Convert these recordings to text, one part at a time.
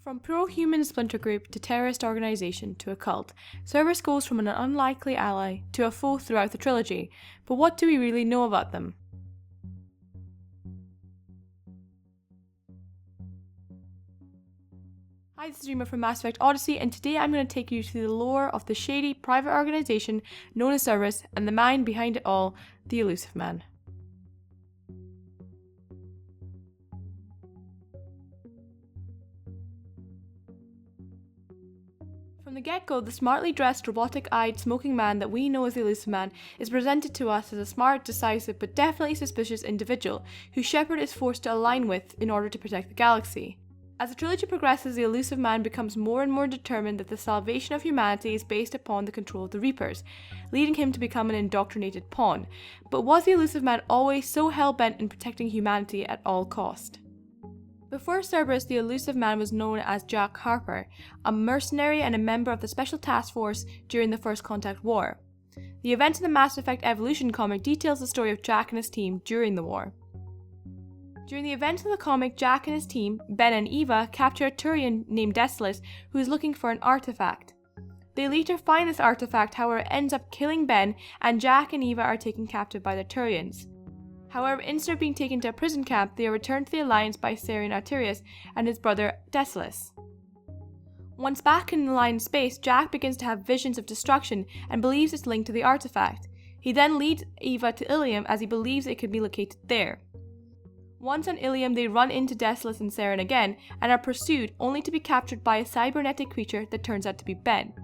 From pro-human splinter group to terrorist organization to a cult, Cerberus goes from an unlikely ally to a foe throughout the trilogy, but what do we really know about them? Hi, this is Rima from Mass Effect Odyssey, and today I'm going to take you through the lore of the shady private organization known as Cerberus and the mind behind it all, the Illusive Man. From the get-go, the smartly dressed, robotic-eyed, smoking man that we know as the Elusive Man is presented to us as a smart, decisive, but definitely suspicious individual who Shepard is forced to align with in order to protect the galaxy. As the trilogy progresses, the Elusive Man becomes more and more determined that the salvation of humanity is based upon the control of the Reapers, leading him to become an indoctrinated pawn. But was the Elusive Man always so hell-bent in protecting humanity at all cost? Before Cerberus, the Elusive Man was known as Jack Harper, a mercenary and a member of the Special Task Force during the First Contact War. The event in the Mass Effect Evolution comic details the story of Jack and his team during the war. During the events of the comic, Jack and his team, Ben and Eva, capture a Turian named Desolace who is looking for an artifact. They later find this artifact, however, it ends up killing Ben, and Jack and Eva are taken captive by the Turians. However, instead of being taken to a prison camp, they are returned to the Alliance by Sarian Arterius and his brother Desolace. Once back in Alliance space, Jack begins to have visions of destruction and believes it's linked to the artifact. He then leads Eva to Ilium as he believes it could be located there. Once on Ilium, they run into Desolace and Saren again and are pursued, only to be captured by a cybernetic creature that turns out to be Ben.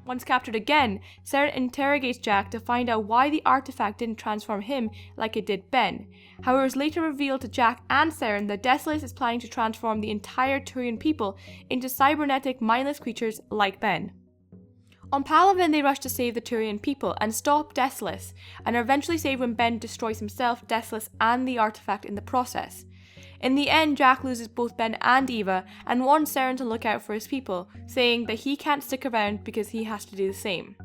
Once captured again, Saren interrogates Jack to find out why the artifact didn't transform him like it did Ben. However, it is later revealed to Jack and Saren that Desolace is planning to transform the entire Turian people into cybernetic, mindless creatures like Ben. On Palaven, they rush to save the Turian people and stop Desolace, and are eventually saved when Ben destroys himself, Desolace, and the artifact in the process. In the end, Jack loses both Ben and Eva and warns Saren to look out for his people, saying that he can't stick around because he has to do the same.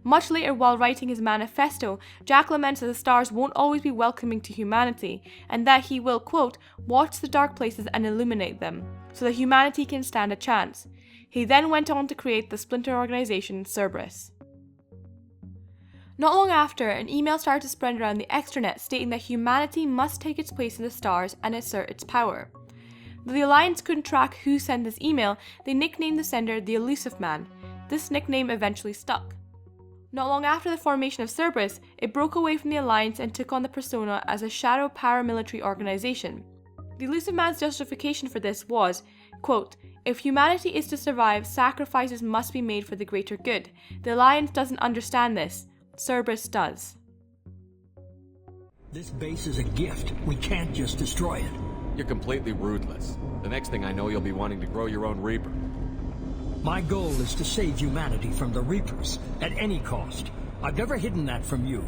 Much later, while writing his manifesto, Jack laments that the stars won't always be welcoming to humanity, and that he will, quote, watch the dark places and illuminate them, so that humanity can stand a chance. He then went on to create the splinter organization Cerberus. Not long after, an email started to spread around the extranet stating that humanity must take its place in the stars and assert its power. Though the Alliance couldn't track who sent this email, they nicknamed the sender the Elusive Man. This nickname eventually stuck. Not long after the formation of Cerberus, it broke away from the Alliance and took on the persona as a shadow paramilitary organization. The Elusive Man's justification for this was, quote, if humanity is to survive, sacrifices must be made for the greater good. The Alliance doesn't understand this. Cerberus does. This base is a gift. We can't just destroy it. You're completely ruthless. The next thing I know, you'll be wanting to grow your own Reaper. My goal is to save humanity from the Reapers, at any cost. I've never hidden that from you.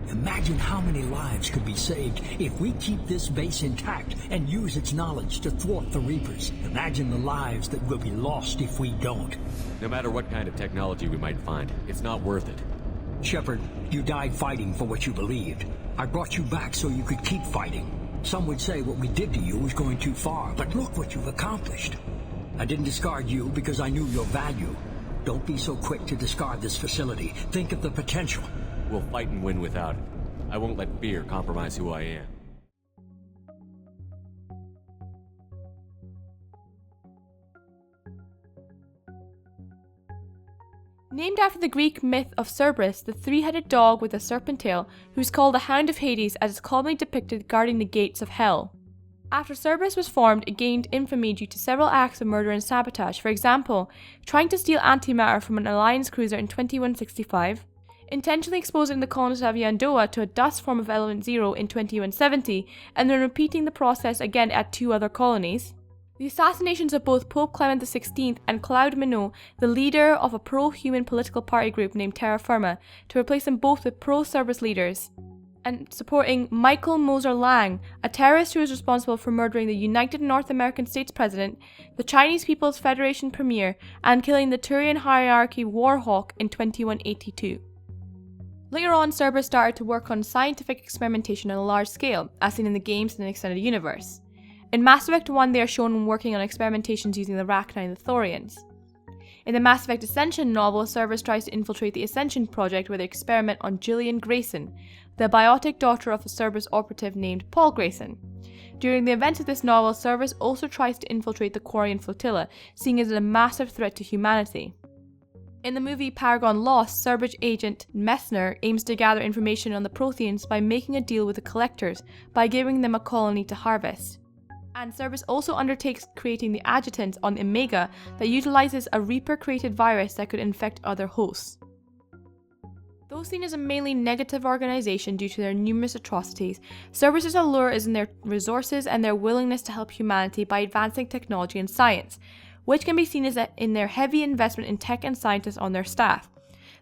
Imagine how many lives could be saved if we keep this base intact and use its knowledge to thwart the Reapers. Imagine the lives that will be lost if we don't. No matter what kind of technology we might find, it's not worth it. Shepard, you died fighting for what you believed. I brought you back so you could keep fighting. Some would say what we did to you was going too far, but look what you've accomplished. I didn't discard you because I knew your value. Don't be so quick to discard this facility. Think of the potential. We'll fight and win without it. I won't let fear compromise who I am. Named after the Greek myth of Cerberus, the three-headed dog with a serpent tail, who's called the Hound of Hades as is commonly depicted guarding the gates of hell. After Cerberus was formed, it gained infamy due to several acts of murder and sabotage, for example, trying to steal antimatter from an Alliance cruiser in 2165, intentionally exposing the colonists of Yandoa to a dust form of Element Zero in 2170, and then repeating the process again at two other colonies. The assassinations of both Pope Clement XVI and Claude Minot, the leader of a pro-human political party group named Terra Firma, to replace them both with pro-Cerberus leaders, and supporting Michael Moser Lang, a terrorist who is responsible for murdering the United North American States President, the Chinese People's Federation Premier, and killing the Turian hierarchy Warhawk in 2182. Later on, Cerberus started to work on scientific experimentation on a large scale, as seen in the games and the extended universe. In Mass Effect 1, they are shown working on experimentations using the Rachni and the Thorians. In the Mass Effect Ascension novel, Cerberus tries to infiltrate the Ascension Project where they experiment on Gillian Grayson, the biotic daughter of a Cerberus operative named Paul Grayson. During the events of this novel, Cerberus also tries to infiltrate the Quarian flotilla, seeing it as a massive threat to humanity. In the movie Paragon Lost, Cerberus agent Messner aims to gather information on the Protheans by making a deal with the Collectors by giving them a colony to harvest. And Cerberus also undertakes creating the adjutant on Omega that utilizes a Reaper-created virus that could infect other hosts. Though seen as a mainly negative organization due to their numerous atrocities, Cerberus's allure is in their resources and their willingness to help humanity by advancing technology and science, which can be seen as in their heavy investment in tech and scientists on their staff.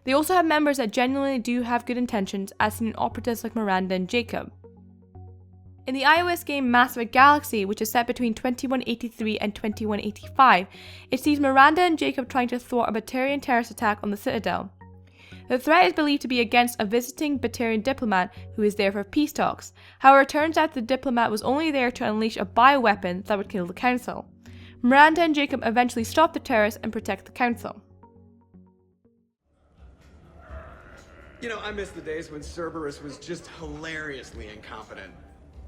They also have members that genuinely do have good intentions, as seen in operatives like Miranda and Jacob. In the iOS game Mass Effect Galaxy, which is set between 2183 and 2185, it sees Miranda and Jacob trying to thwart a Batarian terrorist attack on the Citadel. The threat is believed to be against a visiting Batarian diplomat who is there for peace talks. However, it turns out the diplomat was only there to unleash a bioweapon that would kill the Council. Miranda and Jacob eventually stop the terrorists and protect the Council. You know, I miss the days when Cerberus was just hilariously incompetent.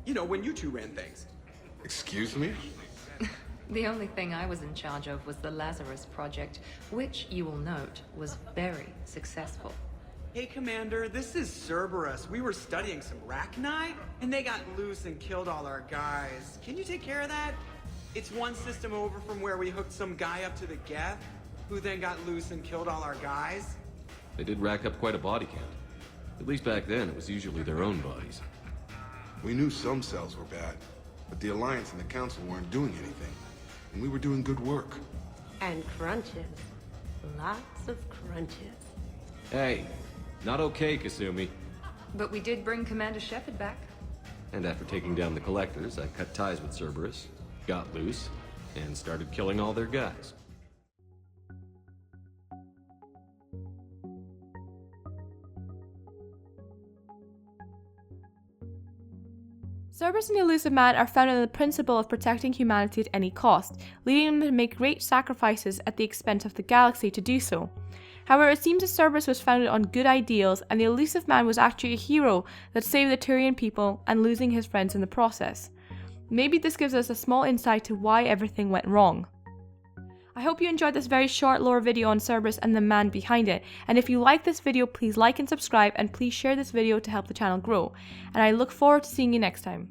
You know, when you two ran things. Excuse me? The only thing I was in charge of was the Lazarus Project, which, you will note, was very successful. Hey, Commander, this is Cerberus. We were studying some Rachni, and they got loose and killed all our guys. Can you take care of that? It's one system over from where we hooked some guy up to the Geth, who then got loose and killed all our guys. They did rack up quite a body count. At least back then, it was usually their own bodies. We knew some cells were bad, but the Alliance and the Council weren't doing anything. And we were doing good work. And crunches. Lots of crunches. Hey, not okay, Kasumi. But we did bring Commander Shepard back. And after taking down the Collectors, I cut ties with Cerberus, got loose, and started killing all their guys. Cerberus and the Illusive Man are founded on the principle of protecting humanity at any cost, leading them to make great sacrifices at the expense of the galaxy to do so. However, it seems that Cerberus was founded on good ideals, and the Illusive Man was actually a hero that saved the Turian people and losing his friends in the process. Maybe this gives us a small insight to why everything went wrong. I hope you enjoyed this very short lore video on Cerberus and the man behind it, and if you like this video, please like and subscribe, and please share this video to help the channel grow, and I look forward to seeing you next time.